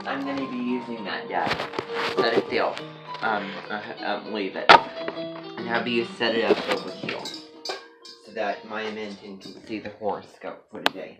I'm going to be using that, Dad. Set it still. Leave it. And have you set it up over here so that my Minton can see the horoscope for today.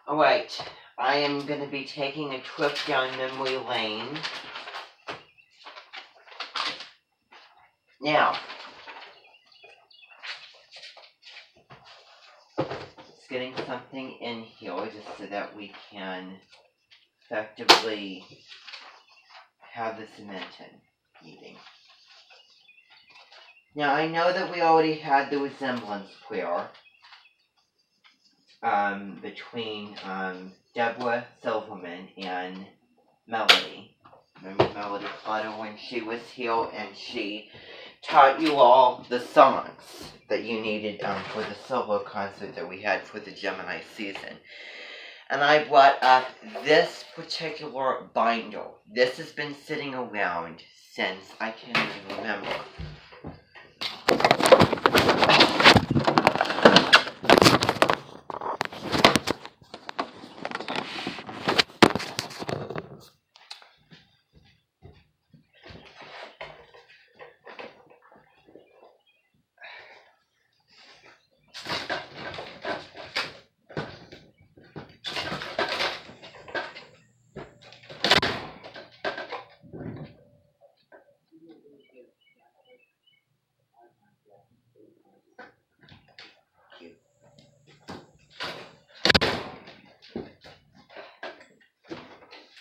Alright, I am going to be taking a trip down memory lane. Now, just getting something in here just so that we can effectively have the cement in meeting. Now, I know that we already had the resemblance prayer between Deborah Silverman and Melody. Remember Melody Clutter when she was here and she taught you all the songs that you needed for the solo concert that we had for the Gemini season. And I brought up this particular binder. This has been sitting around since I can't even remember.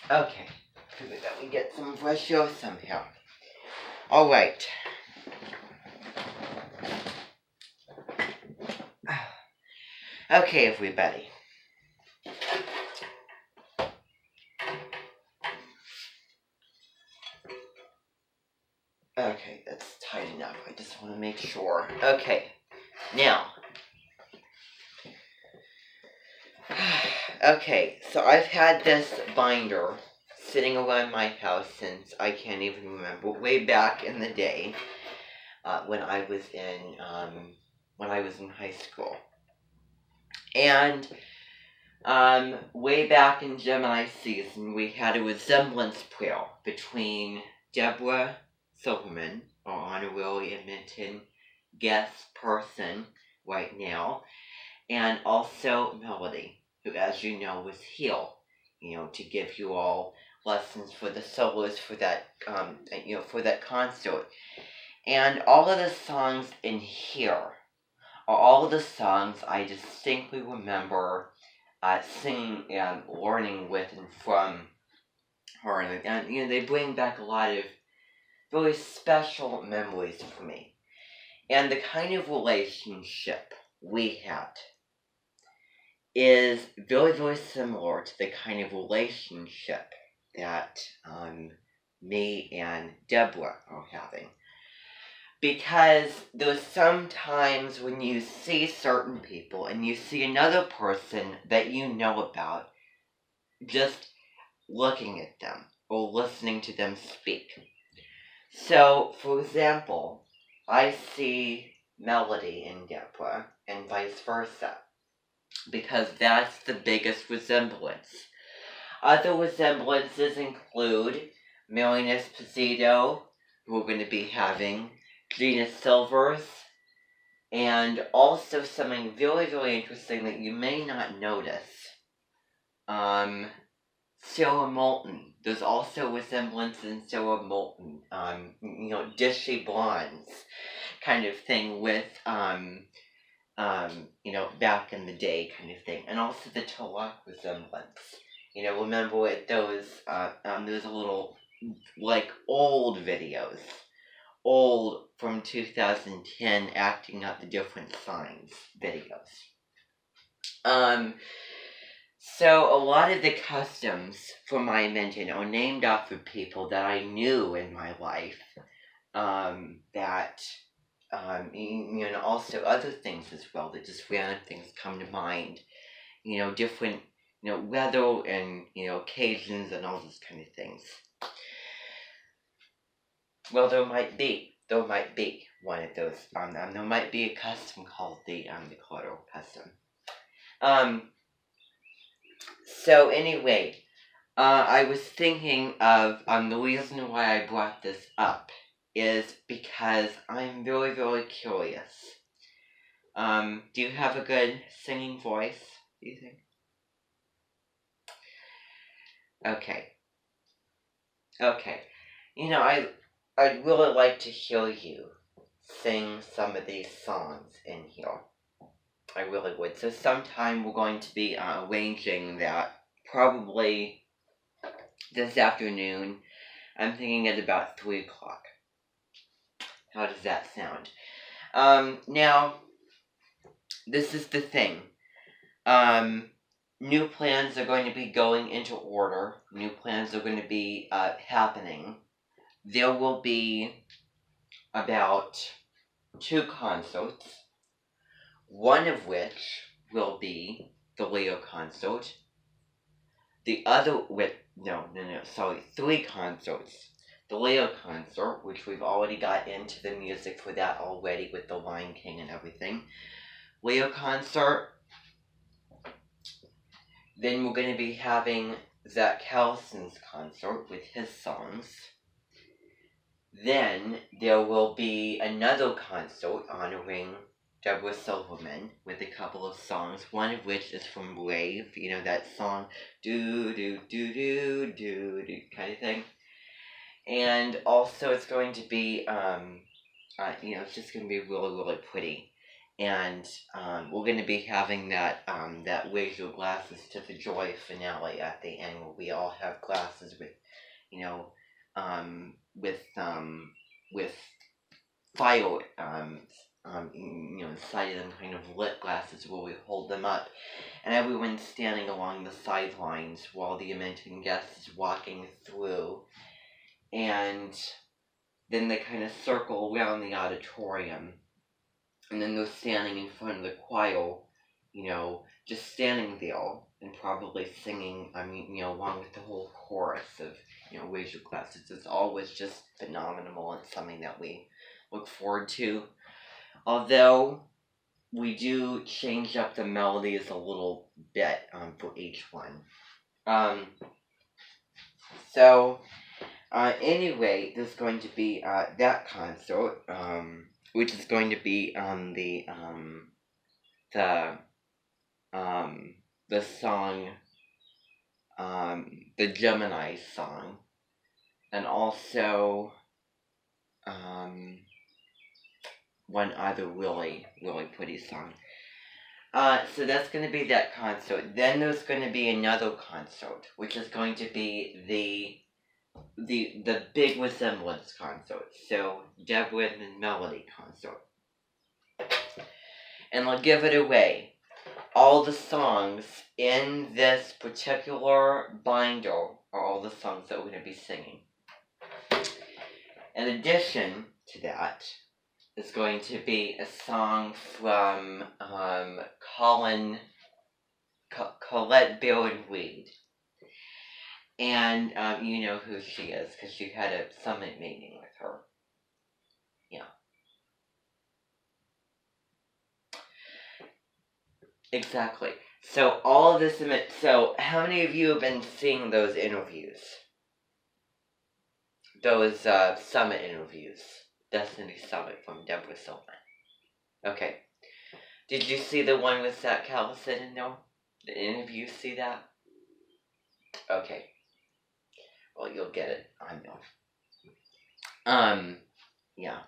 Okay, figured that we get some fresh air somehow. Alright. Okay, everybody. Okay, that's tight enough. I just want to make sure. Okay, now. Okay, so I've had this binder sitting around my house since I can't even remember, way back in the day, when I was in high school. And way back in Gemini season, we had a resemblance prayer between Deborah Silverman, our honorary Edmonton guest person right now, and also Melody, who, as you know, was here, to give you all lessons for the solos for that, for that concert. And all of the songs in here are all of the songs I distinctly remember singing and learning with and from her. And they bring back a lot of really special memories for me. And the kind of relationship we had is very, very similar to the kind of relationship that me and Deborah are having. Because there's sometimes when you see certain people and you see another person that you know about, just looking at them or listening to them speak. So, for example, I see Melody in Deborah and vice versa, because that's the biggest resemblance. Other resemblances include Marian Esposito, who we're going to be having, Gina Silvers, and also something very, very interesting that you may not notice. Sarah Moulton. There's also resemblance in Sarah Moulton. Dishy blondes kind of thing with, back in the day kind of thing. And also the Tulloch resemblance. Remember with those, there's a little, old videos. Old from 2010 acting out the different signs videos. So a lot of the customs for my invention are named after people that I knew in my life, also other things as well, that just random things come to mind, different, weather and, occasions and all those kind of things. Well, there might be one of those, there might be a custom called the Clutter custom. So anyway, I was thinking of, the reason why I brought this up is because I'm very, very curious. Do you have a good singing voice, do you think? Okay. Okay. You know, I'd really like to hear you sing some of these songs in here. I really would. So sometime we're going to be arranging that. Probably this afternoon. I'm thinking at about 3 o'clock. How does that sound? Now, this is the thing. New plans are going to be going into order. New plans are going to be happening. There will be about 2 concerts, one of which will be the Leo concert. The other with sorry, 3 concerts. The Leo concert, which we've already got into the music for that already with the Lion King and everything. Leo concert. Then we're going to be having Zach Callison's concert with his songs. Then there will be another concert honoring Deborah Silverman with a couple of songs, one of which is from Brave, you know, that song, do do do do do do kind of thing. And also it's going to be, it's just going to be really, really pretty. And we're going to be having that Raise Your Glasses to the Joy finale at the end, where we all have glasses with, with fire, inside of them, kind of lit glasses where we hold them up, and everyone's standing along the sidelines while the Amenton guest is walking through, and then they kind of circle around the auditorium, and then they're standing in front of the choir, just standing there, and probably singing, along with the whole chorus of, Raise Your Glasses. It's always just phenomenal and something that we look forward to. Although we do change up the melodies a little bit for each one. Anyway, there's going to be that concert, which is going to be on the song, the Gemini song, and also one other really, really pretty song. So that's going to be that concert. Then there's going to be another concert, which is going to be the Big Resemblance concert. So Deborah and Melody concert. And I'll give it away. All the songs in this particular binder are all the songs that we're going to be singing. In addition to that, is going to be a song from Colette Baron-Reid. And you know who she is, because you had a summit meeting with her. Yeah. Exactly. So all of this, so how many of you have been seeing those interviews? Those summit interviews. Destiny Summit from Deborah Silverman. Okay. Did you see the one with Zach Callison in there? The interview, see that? Okay. Well, you'll get it on there. Yeah.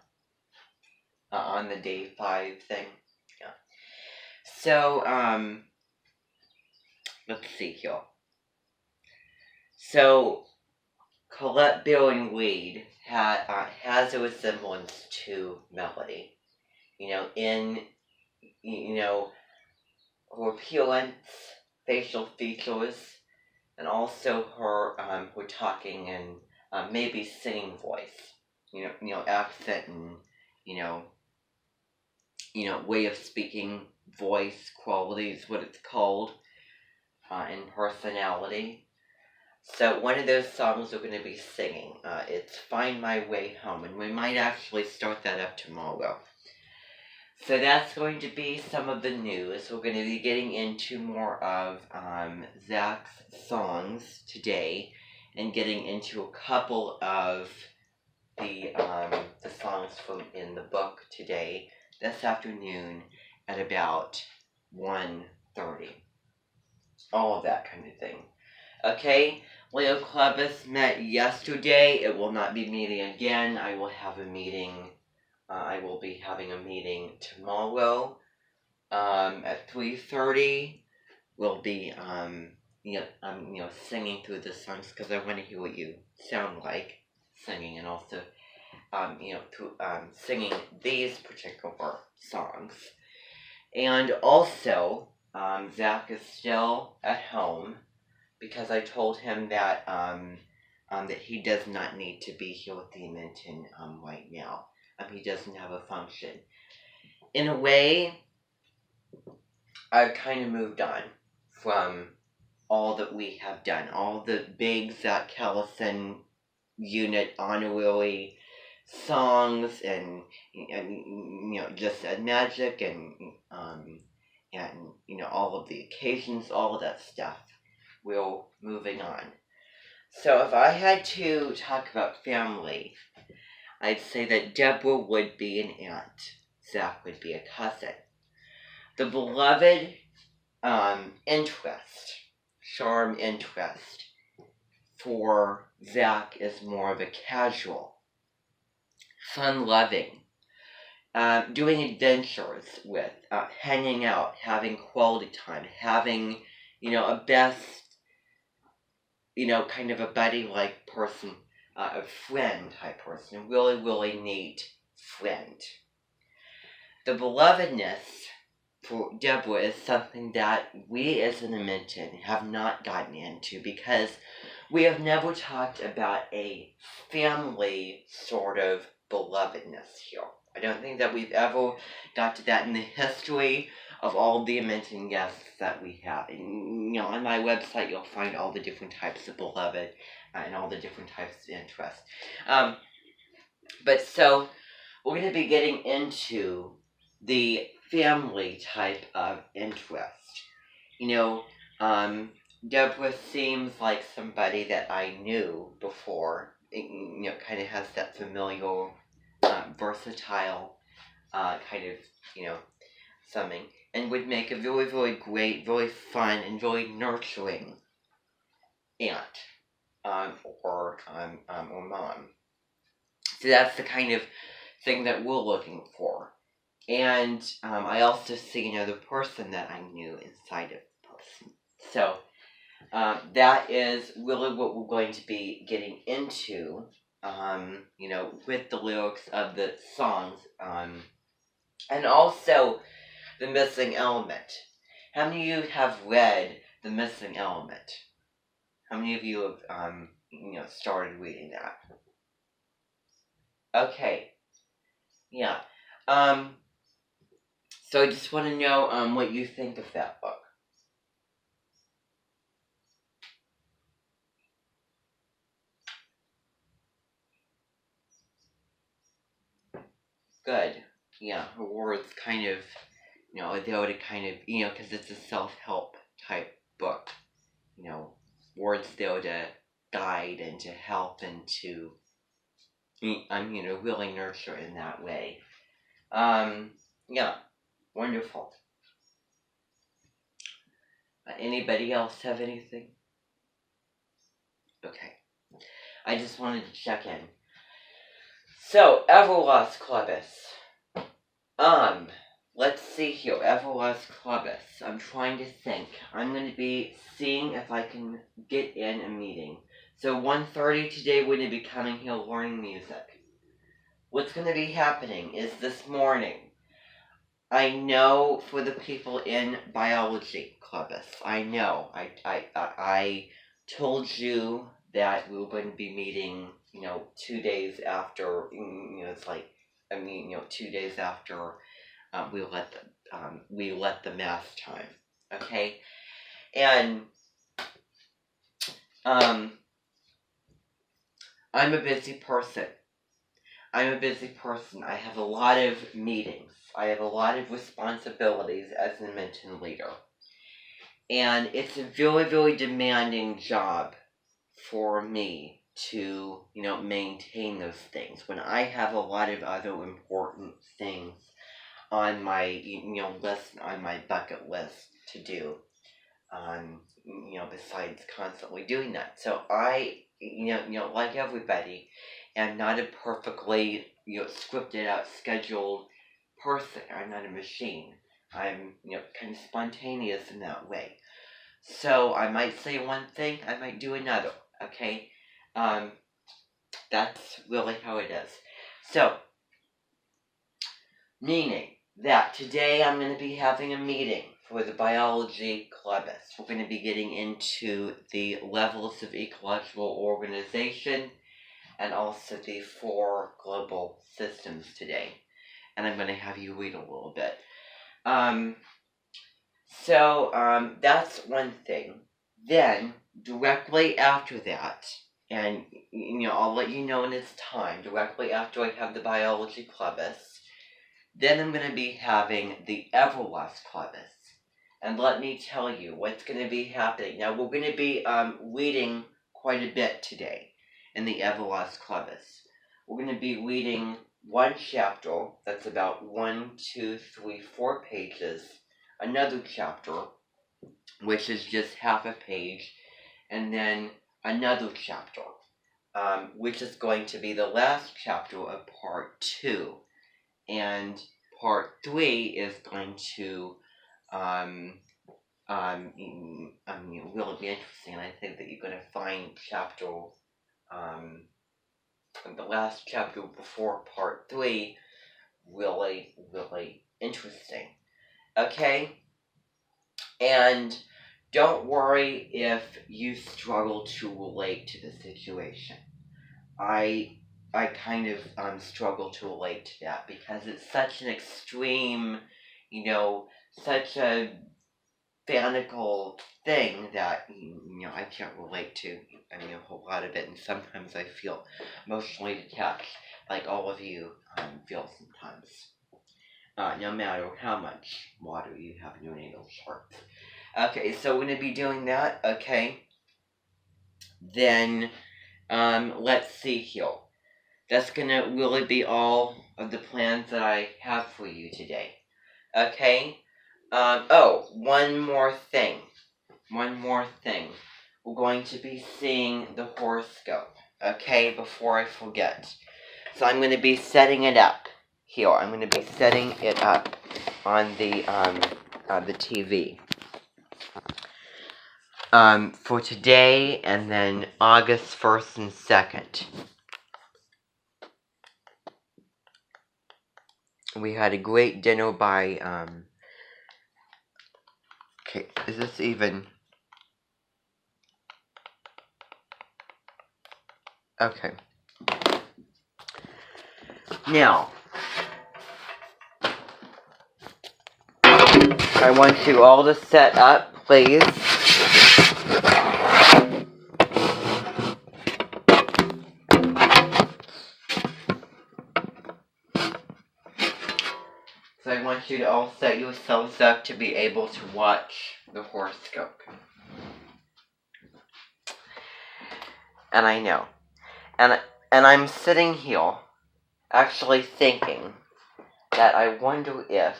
On the day 5 thing. Yeah. So, let's see here. So, Colette Baron-Reid has a resemblance to Melody. In her appearance, facial features, and also her talking and maybe singing voice. Accent and way of speaking, voice quality is what it's called, and personality. So one of those songs we're going to be singing, it's Find My Way Home, and we might actually start that up tomorrow. So that's going to be some of the news. We're going to be getting into more of Zach's songs today, and getting into a couple of the songs from in the book today, this afternoon at about 1:30. All of that kind of thing. Okay? Leo Clubus met yesterday. It will not be meeting again. I will have a meeting. I will be having a meeting tomorrow at 3:30. We'll be singing through the songs because I want to hear what you sound like singing, and also singing these particular songs. And also, Zach is still at home because I told him that that he does not need to be here with the Minton right now. He doesn't have a function. In a way, I've kind of moved on from all that we have done, all the big Zach Callison unit honorary songs and just magic and all of the occasions, all of that stuff. We're moving on. So if I had to talk about family, I'd say that Deborah would be an aunt. Zach would be a cousin. The beloved charm interest for Zach is more of a casual, fun-loving, doing adventures with, hanging out, having quality time, having, a best, kind of a buddy-like person, a friend-type person, a really, really neat friend. The belovedness for Deborah is something that we as an Minton have not gotten into because we have never talked about a family sort of belovedness here. I don't think that we've ever got to that in the history of all the Minton guests that we have. And, on my website you'll find all the different types of beloved and all the different types of interest. But so we're going to be getting into the family type of interest. Deborah seems like somebody that I knew before. Kind of has that familiar, versatile, kind of, something, and would make a very, very great, very fun, and very nurturing aunt, or mom. So that's the kind of thing that we're looking for. And I also see another person that I knew inside of the person. So that is really what we're going to be getting into, with the lyrics of the songs, and also the missing element. How many of you have read The Missing Element? How many of you have, started reading that? Okay. Yeah. So I just want to know what you think of that book. Good. Yeah, her words kind of, they would kind of, because it's a self-help type book. Words there to guide and to help and to, really nurture in that way. Yeah, wonderful. Anybody else have anything? Okay. I just wanted to check in. So, Everlast Clubus. Let's see here. Everlast Clubus. I'm trying to think. I'm going to be seeing if I can get in a meeting. So 1:30 today, we're going to be coming here learning music. What's going to be happening is this morning, I know for the people in Biology Clubus, I know, I told you that we were going to be meeting, 2 days after, it's like, 2 days after we let the mass time, okay? And I'm a busy person. I have a lot of meetings. I have a lot of responsibilities as an Minton leader. And it's a very, very demanding job for me to, maintain those things when I have a lot of other important things on my, list, on my bucket list to do. besides constantly doing that. So I, like everybody, am not a perfectly, scripted out, scheduled person. I'm not a machine. I'm, kind of spontaneous in that way. So I might say one thing, I might do another. Okay, um, that's really how it is. So, meaning that today I'm going to be having a meeting for the biology clubus. We're going to be getting into the levels of ecological organization and also the 4 global systems today. And I'm going to have you read a little bit. That's one thing. Then, directly after that, and I'll let you know when it's time, directly after I have the biology clubus, then I'm going to be having the Everlast clubus. And let me tell you what's going to be happening. Now, we're going to be reading quite a bit today in the Everlast clubus. We're going to be reading one chapter that's about 1, 2, 3, 4 pages, another chapter, which is just half a page, and then another chapter, which is going to be the last chapter of part 2. And part 3 is going to really be interesting. And I think that you're going to find the last chapter before part 3 really, really interesting. Okay? And don't worry if you struggle to relate to the situation. I kind of struggle to relate to that because it's such an extreme, such a fanatical thing that I can't relate to. I mean, a whole lot of it, and sometimes I feel emotionally detached, like all of you feel sometimes. No matter how much water you have in your nasal shorts. Okay, so we're gonna be doing that. Okay, then let's see here. That's gonna really be all of the plans that I have for you today. Okay? One more thing. We're going to be seeing the horoscope. Okay, before I forget. So I'm going to be setting it up here. I'm going to be setting it up on the TV. For today and then August 1st and 2nd. We had a great dinner by, okay, is this even, okay. Now, I want you all to set up, please. So I want you to all set yourselves up to be able to watch the horoscope. And I know. And I'm sitting here actually thinking that I wonder if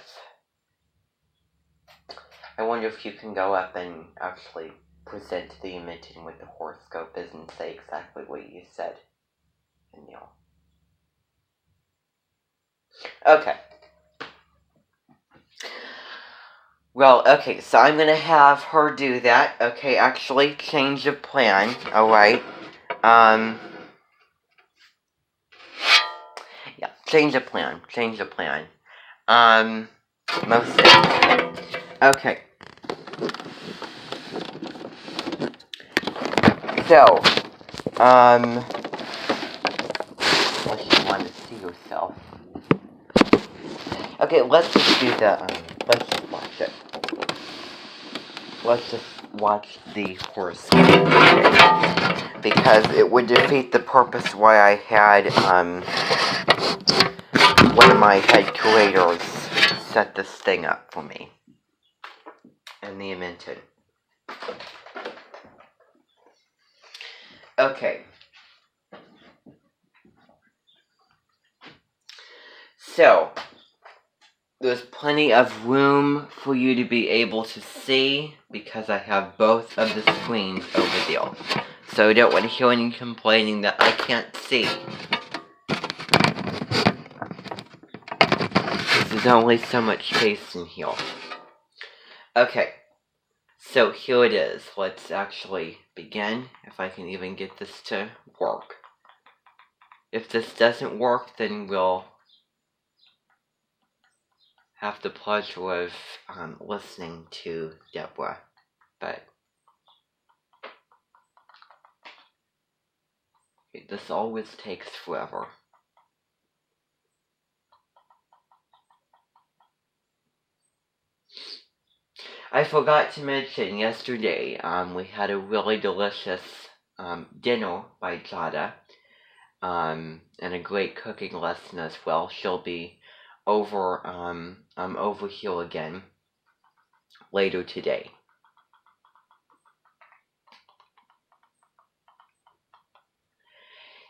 you can go up and actually present to the meeting with the horoscope and say exactly what you said. Neil. Okay. Well, okay, so I'm gonna have her do that. Okay, actually, change of plan. Alright. Yeah, change of plan. Most things. Okay. So, unless you want to see yourself. Okay, let's just do let's just watch it. Let's just watch the horoscope. Because it would defeat the purpose why I had, one of my head curators set this thing up for me. And the Minton. Okay. So, there's plenty of room for you to be able to see because I have both of the screens over there. So I don't want to hear any complaining that I can't see. There's only so much space in here. Okay, so here it is. Let's actually begin, if I can even get this to work. If this doesn't work, then we'll have the pleasure of listening to Deborah. But this always takes forever. I forgot to mention yesterday, we had a really delicious dinner by Jada, and a great cooking lesson as well. She'll be over over here again later today.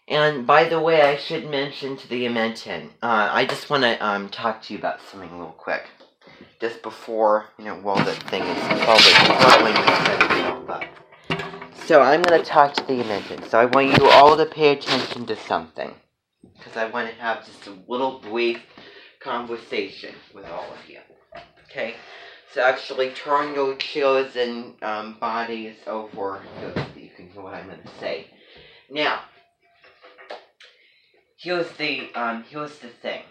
And by the way, I should mention to the Amenton, I just want to talk to you about something real quick. Just before, well, that thing is probably but. So I'm going to talk to the Amenton. So I want you all to pay attention to something. Because I want to have just a little brief conversation with all of you. Okay? So actually turn your chairs and bodies over so that you can hear what I'm going to say. Now, here's the thing.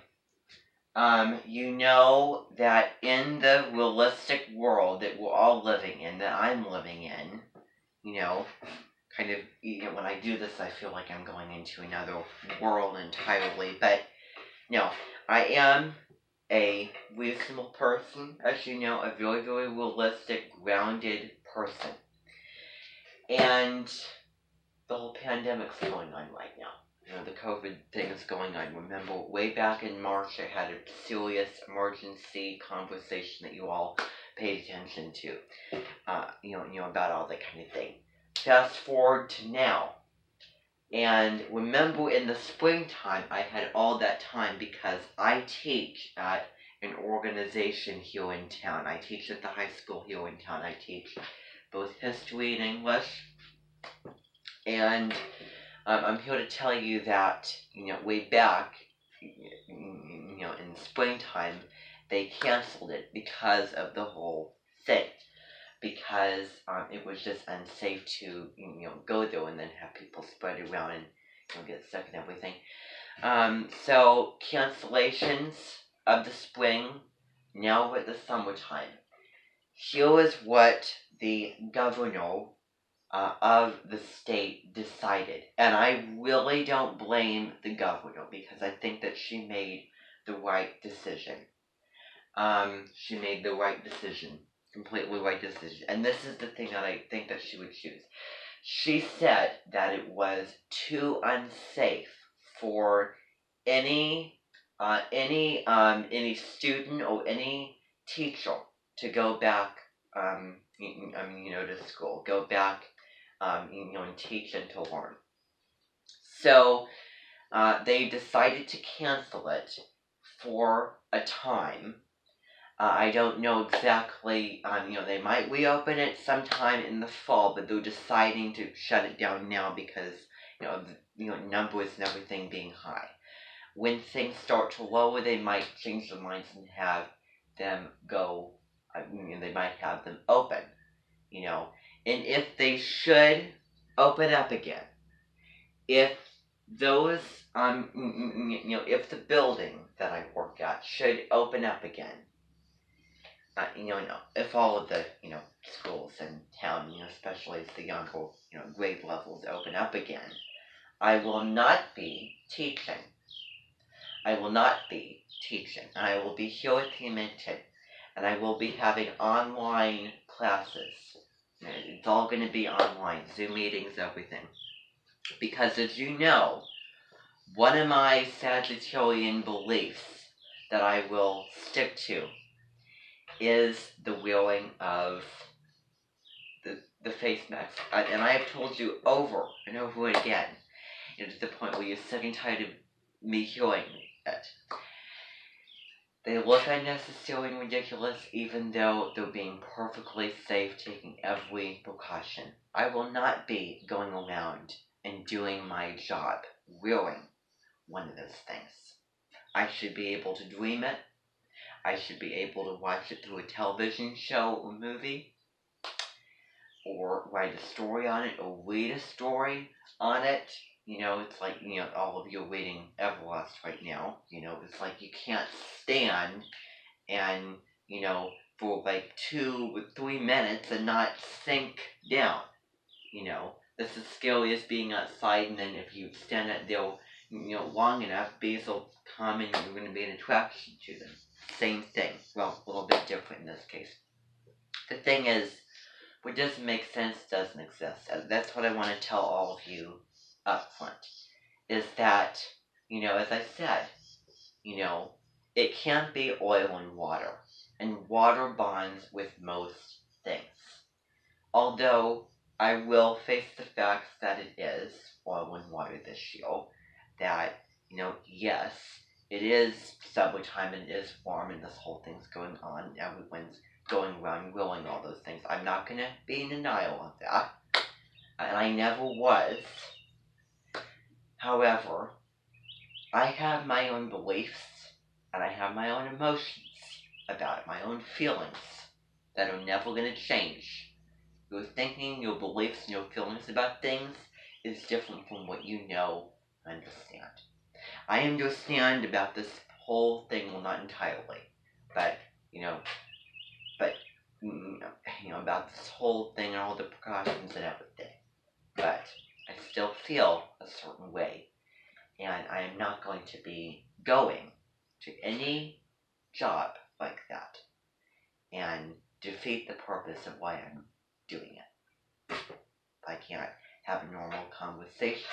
You know that in the realistic world that we're all living in, that I'm living in, kind of, when I do this, I feel like I'm going into another world entirely. But, no, I am a reasonable person, as you know, a very, very realistic, grounded person. And the whole pandemic's going on right now. The COVID thing is going on. Remember, way back in March, I had a serious emergency conversation that you all paid attention to. About all that kind of thing. Fast forward to now. And remember, in the springtime, I had all that time because I teach at an organization here in town. I teach at the high school here in town. I teach both history and English. And I'm here to tell you that, way back, in springtime, they canceled it because of the whole thing. Because it was just unsafe to, go there and then have people spread around and, get sick and everything. So cancellations of the spring, now we're at the summertime. Here is what the governor of the state decided. And I really don't blame the governor because I think that she made the right decision. She made the right decision. Completely right decision. And this is the thing that I think that she would choose. She said that it was too unsafe for any student or any teacher to go back to school, go back and teach and to learn. So they decided to cancel it for a time. I don't know exactly, they might reopen it sometime in the fall, but they're deciding to shut it down now because, numbers and everything being high. When things start to lower, they might change their minds and have them go, they might have them open, and if they should open up again, if those, if the building that I work at should open up again, if all of the, schools in town, especially as the younger, grade levels open up again, I will not be teaching. I will not be teaching. And I will be here at the Amenton, and I will be having online classes. It's all going to be online, Zoom meetings, everything. Because as you know, one of my Sagittarian beliefs that I will stick to is the wearing of the face mask. And I have told you over and over again, to the point where you're sick and tired of me hearing it. They look unnecessary and ridiculous even though they're being perfectly safe, taking every precaution. I will not be going around and doing my job wearing one of those things. I should be able to dream it. I should be able to watch it through a television show or movie, or write a story on it, or read a story on it. It's like, all of you are reading Everlast right now. It's like you can't stand and, for like 2 or 3 minutes and not sink down. This is scary as being outside, and then if you stand out there, long enough, bees will come and you're going to be an attraction to them. Same thing. Well, a little bit different in this case. The thing is, what doesn't make sense doesn't exist. That's what I want to tell all of you up front. Is that, as I said, it can't be oil and water. And water bonds with most things. Although I will face the facts that it is oil and water this year. That, yes, it is summertime and it is warm and this whole thing's going on. Everyone's going around grilling all those things. I'm not going to be in denial of that. And I never was. However, I have my own beliefs and I have my own emotions about it, my own feelings that are never going to change. Your thinking, your beliefs, and your feelings about things is different from what you know and understand. I understand about this whole thing, well, not entirely, but, about this whole thing and all the precautions and everything. But I still feel a certain way, and I am not going to be going to any job like that and defeat the purpose of why I'm doing it. I can't have a normal conversation